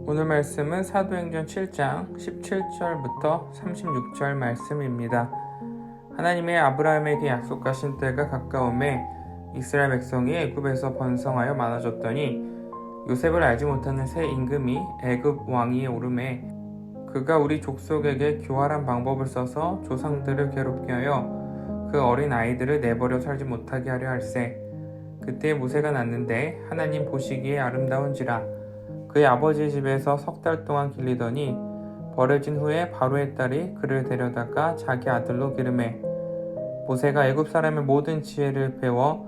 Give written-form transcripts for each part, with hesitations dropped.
오늘 말씀은 사도행전 7장 17절부터 36절 말씀입니다. 하나님의 아브라함에게 약속하신 때가 가까움에 이스라엘 백성이 애굽에서 번성하여 많아졌더니 요셉을 알지 못하는 새 임금이 애굽 왕위에 오르매 그가 우리 족속에게 교활한 방법을 써서 조상들을 괴롭게 하여 그 어린 아이들을 내버려 살지 못하게 하려 할세. 그때 모세가 낳는데 하나님 보시기에 아름다운지라. 그의 아버지 집에서 석 달 동안 길리더니 버려진 후에 바로의 딸이 그를 데려다가 자기 아들로 기르매 모세가 애굽 사람의 모든 지혜를 배워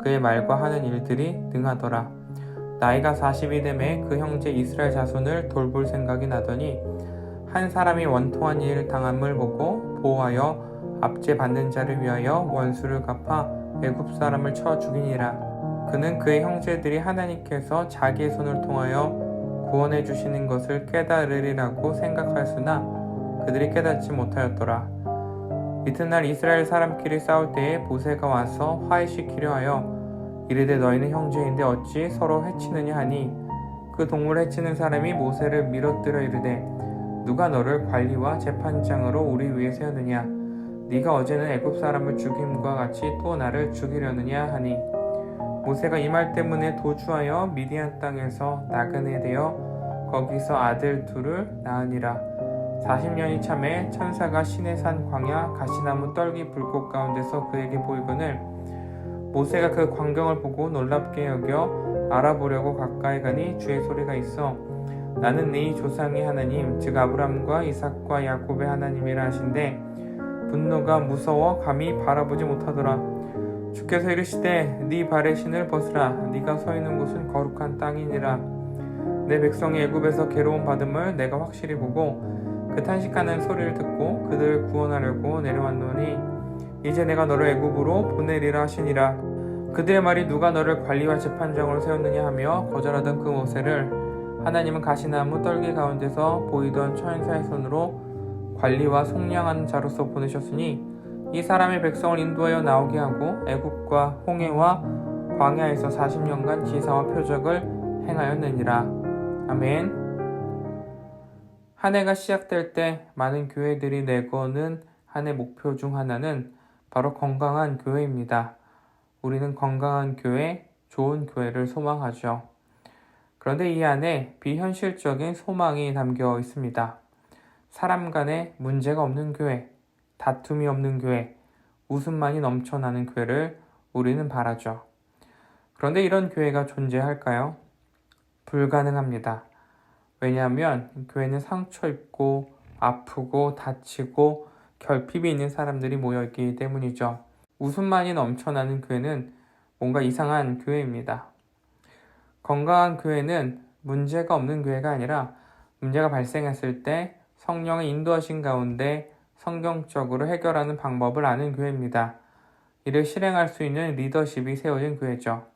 그의 말과 하는 일들이 능하더라. 나이가 40이 되매 그 형제 이스라엘 자손을 돌볼 생각이 나더니 한 사람이 원통한 일을 당함을 보고 보호하여 압제 받는 자를 위하여 원수를 갚아 애굽 사람을 쳐 죽이니라. 그는 그의 형제들이 하나님께서 자기의 손을 통하여 구원해 주시는 것을 깨달으리라고 생각하였으나 그들이 깨닫지 못하였더라. 이튿날 이스라엘 사람끼리 싸울 때에 모세가 와서 화해시키려 하여 이르되 너희는 형제인데 어찌 서로 해치느냐 하니 그 동물 해치는 사람이 모세를 밀어뜨려 이르되 누가 너를 관리와 재판장으로 우리 위에 세웠느냐 네가 어제는 애굽 사람을 죽임과 같이 또 나를 죽이려느냐 하니 모세가 이 말 때문에 도주하여 미디안 땅에서 나그네 되어 거기서 아들 둘을 낳으니라. 40년이 참에 천사가 시내산 광야 가시나무 떨기 불꽃 가운데서 그에게 보이거늘 모세가 그 광경을 보고 놀랍게 여겨 알아보려고 가까이 가니 주의 소리가 있어 나는 네 조상의 하나님 즉 아브람과 이삭과 야곱의 하나님이라 하신데 분노가 무서워 감히 바라보지 못하더라. 주께서 이르시되 네 발의 신을 벗으라. 네가 서 있는 곳은 거룩한 땅이니라. 내 백성이 애굽에서 괴로움 받음을 내가 확실히 보고 그 탄식하는 소리를 듣고 그들을 구원하려고 내려왔노니 이제 내가 너를 애굽으로 보내리라 하시니라. 그들의 말이 누가 너를 관리와 재판장으로 세웠느냐 하며 거절하던 그 모세를 하나님은 가시나무 떨기 가운데서 보이던 천사의 손으로 관리와 속량하는 자로서 보내셨으니 이 사람의 백성을 인도하여 나오게 하고 애굽과 홍해와 광야에서 40년간 기사와 표적을 행하였느니라. 아멘. 한 해가 시작될 때 많은 교회들이 내거는 한 해 목표 중 하나는 바로 건강한 교회입니다. 우리는 건강한 교회, 좋은 교회를 소망하죠. 그런데 이 안에 비현실적인 소망이 담겨 있습니다. 사람 간에 문제가 없는 교회, 다툼이 없는 교회, 웃음만이 넘쳐나는 교회를 우리는 바라죠. 그런데 이런 교회가 존재할까요? 불가능합니다. 왜냐하면 교회는 상처 입고 아프고 다치고 결핍이 있는 사람들이 모여있기 때문이죠. 웃음만이 넘쳐나는 교회는 뭔가 이상한 교회입니다. 건강한 교회는 문제가 없는 교회가 아니라 문제가 발생했을 때 성령의 인도하신 가운데 성경적으로 해결하는 방법을 아는 교회입니다. 이를 실행할 수 있는 리더십이 세워진 교회죠.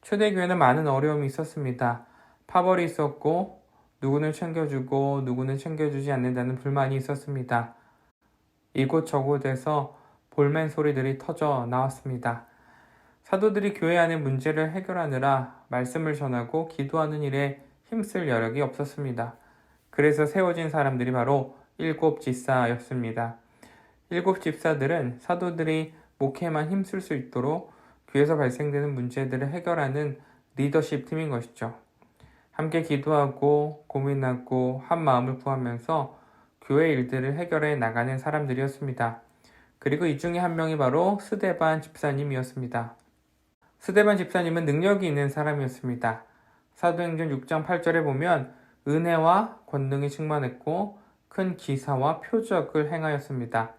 초대교회는 많은 어려움이 있었습니다. 파벌이 있었고 누구는 챙겨주고 누구는 챙겨주지 않는다는 불만이 있었습니다. 이곳저곳에서 볼멘 소리들이 터져 나왔습니다. 사도들이 교회 안의 문제를 해결하느라 말씀을 전하고 기도하는 일에 힘쓸 여력이 없었습니다. 그래서 세워진 사람들이 바로 7 집사였습니다. 7 집사들은 사도들이 목회만 힘쓸 수 있도록 교회에서 발생되는 문제들을 해결하는 리더십 팀인 것이죠. 함께 기도하고 고민하고 한 마음을 구하면서 교회 일들을 해결해 나가는 사람들이었습니다. 그리고 이 중에 한 명이 바로 스데반 집사님이었습니다. 스데반 집사님은 능력이 있는 사람이었습니다. 사도행전 6장 8절에 보면 은혜와 권능이 충만했고 큰 기사와 표적을 행하였습니다.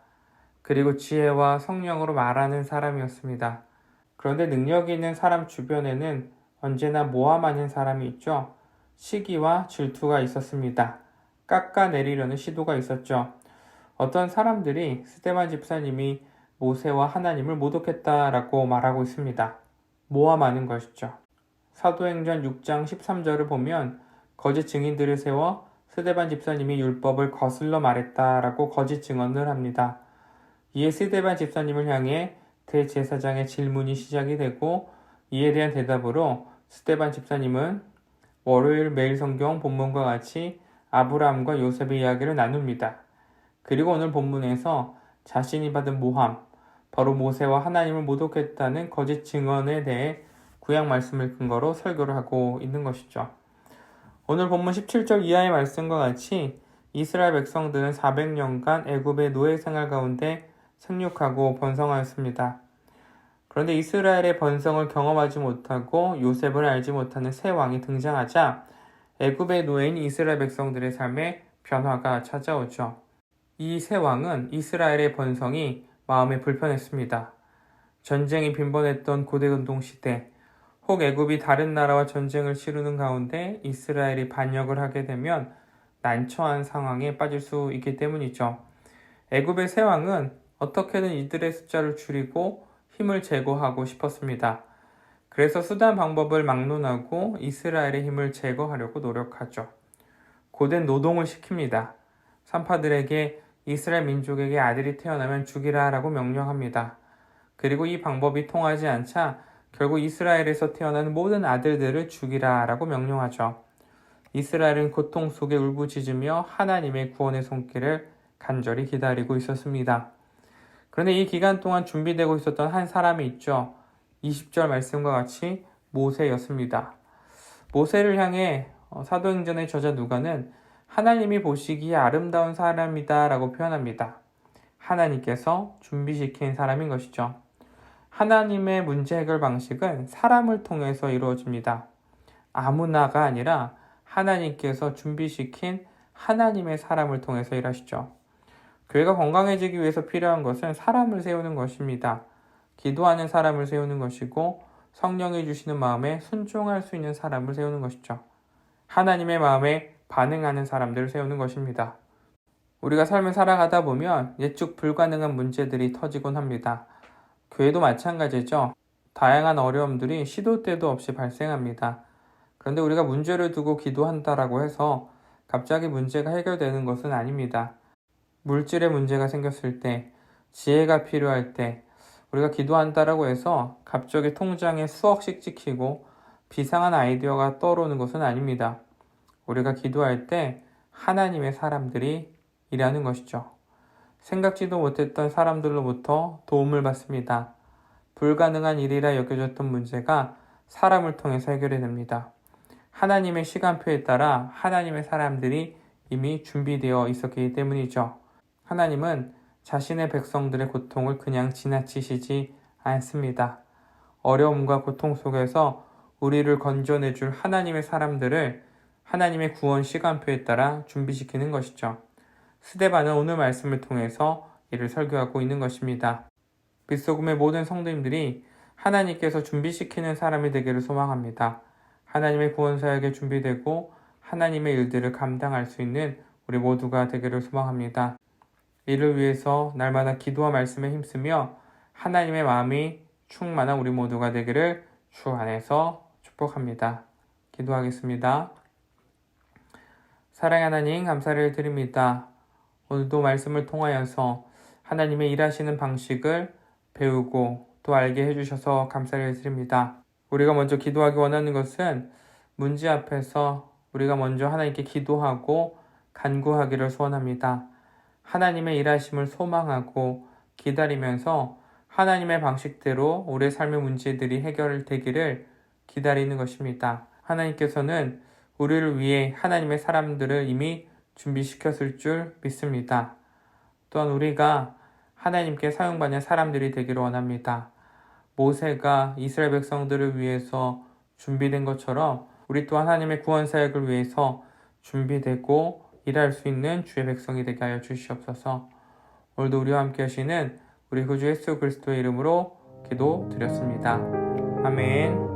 그리고 지혜와 성령으로 말하는 사람이었습니다. 그런데 능력이 있는 사람 주변에는 언제나 모함하는 사람이 있죠. 시기와 질투가 있었습니다. 깎아내리려는 시도가 있었죠. 어떤 사람들이 스데반 집사님이 모세와 하나님을 모독했다라고 말하고 있습니다. 모함하는 것이죠. 사도행전 6장 13절을 보면 거짓 증인들을 세워 스데반 집사님이 율법을 거슬러 말했다라고 거짓 증언을 합니다. 이에 스데반 집사님을 향해 대제사장의 질문이 시작이 되고 이에 대한 대답으로 스데반 집사님은 월요일 매일 성경 본문과 같이 아브라함과 요셉의 이야기를 나눕니다. 그리고 오늘 본문에서 자신이 받은 모함, 바로 모세와 하나님을 모독했다는 거짓 증언에 대해 구약 말씀을 근거로 설교를 하고 있는 것이죠. 오늘 본문 17절 이하의 말씀과 같이 이스라엘 백성들은 400년간 애굽의 노예 생활 가운데 생육하고 번성하였습니다. 그런데 이스라엘의 번성을 경험하지 못하고 요셉을 알지 못하는 새 왕이 등장하자 애굽의 노예인 이스라엘 백성들의 삶에 변화가 찾아오죠. 이 새 왕은 이스라엘의 번성이 마음에 불편했습니다. 전쟁이 빈번했던 고대운동 시대, 혹 애굽이 다른 나라와 전쟁을 치르는 가운데 이스라엘이 반역을 하게 되면 난처한 상황에 빠질 수 있기 때문이죠. 애굽의 새 왕은 어떻게든 이들의 숫자를 줄이고 힘을 제거하고 싶었습니다. 그래서 수단 방법을 막론하고 이스라엘의 힘을 제거하려고 노력하죠. 고된 노동을 시킵니다. 산파들에게 이스라엘 민족에게 아들이 태어나면 죽이라 라고 명령합니다. 그리고 이 방법이 통하지 않자 결국 이스라엘에서 태어나는 모든 아들들을 죽이라 라고 명령하죠. 이스라엘은 고통 속에 울부짖으며 하나님의 구원의 손길을 간절히 기다리고 있었습니다. 그런데 이 기간 동안 준비되고 있었던 한 사람이 있죠. 20절 말씀과 같이 모세였습니다. 모세를 향해 사도행전의 저자 누가는 하나님이 보시기에 아름다운 사람이다 라고 표현합니다. 하나님께서 준비시킨 사람인 것이죠. 하나님의 문제 해결 방식은 사람을 통해서 이루어집니다. 아무나가 아니라 하나님께서 준비시킨 하나님의 사람을 통해서 일하시죠. 교회가 건강해지기 위해서 필요한 것은 사람을 세우는 것입니다. 기도하는 사람을 세우는 것이고 성령이 주시는 마음에 순종할 수 있는 사람을 세우는 것이죠. 하나님의 마음에 반응하는 사람들을 세우는 것입니다. 우리가 삶을 살아가다 보면 예측 불가능한 문제들이 터지곤 합니다. 교회도 마찬가지죠. 다양한 어려움들이 시도 때도 없이 발생합니다. 그런데 우리가 문제를 두고 기도한다라고 해서 갑자기 문제가 해결되는 것은 아닙니다. 물질의 문제가 생겼을 때, 지혜가 필요할 때, 우리가 기도한다라고 해서 갑자기 통장에 수억씩 찍히고 비상한 아이디어가 떠오르는 것은 아닙니다. 우리가 기도할 때 하나님의 사람들이 일하는 것이죠. 생각지도 못했던 사람들로부터 도움을 받습니다. 불가능한 일이라 여겨졌던 문제가 사람을 통해서 해결이 됩니다. 하나님의 시간표에 따라 하나님의 사람들이 이미 준비되어 있었기 때문이죠. 하나님은 자신의 백성들의 고통을 그냥 지나치시지 않습니다. 어려움과 고통 속에서 우리를 건져내줄 하나님의 사람들을 하나님의 구원 시간표에 따라 준비시키는 것이죠. 스데반은 오늘 말씀을 통해서 이를 설교하고 있는 것입니다. 빛소금의 모든 성도님들이 하나님께서 준비시키는 사람이 되기를 소망합니다. 하나님의 구원 사역에 준비되고 하나님의 일들을 감당할 수 있는 우리 모두가 되기를 소망합니다. 이를 위해서 날마다 기도와 말씀에 힘쓰며 하나님의 마음이 충만한 우리 모두가 되기를 주 안에서 축복합니다. 기도하겠습니다. 사랑의 하나님, 감사를 드립니다. 오늘도 말씀을 통하여서 하나님의 일하시는 방식을 배우고 또 알게 해주셔서 감사를 드립니다. 우리가 먼저 기도하기 원하는 것은 문제 앞에서 우리가 먼저 하나님께 기도하고 간구하기를 소원합니다. 하나님의 일하심을 소망하고 기다리면서 하나님의 방식대로 우리의 삶의 문제들이 해결되기를 기다리는 것입니다. 하나님께서는 우리를 위해 하나님의 사람들을 이미 준비시켰을 줄 믿습니다. 또한 우리가 하나님께 사용받는 사람들이 되기를 원합니다. 모세가 이스라엘 백성들을 위해서 준비된 것처럼 우리 또한 하나님의 구원 사역을 위해서 준비되고 일할 수 있는 주의 백성이 되게 하여 주시옵소서. 오늘도 우리와 함께 하시는 우리 구주 예수 그리스도의 이름으로 기도드렸습니다. 아멘.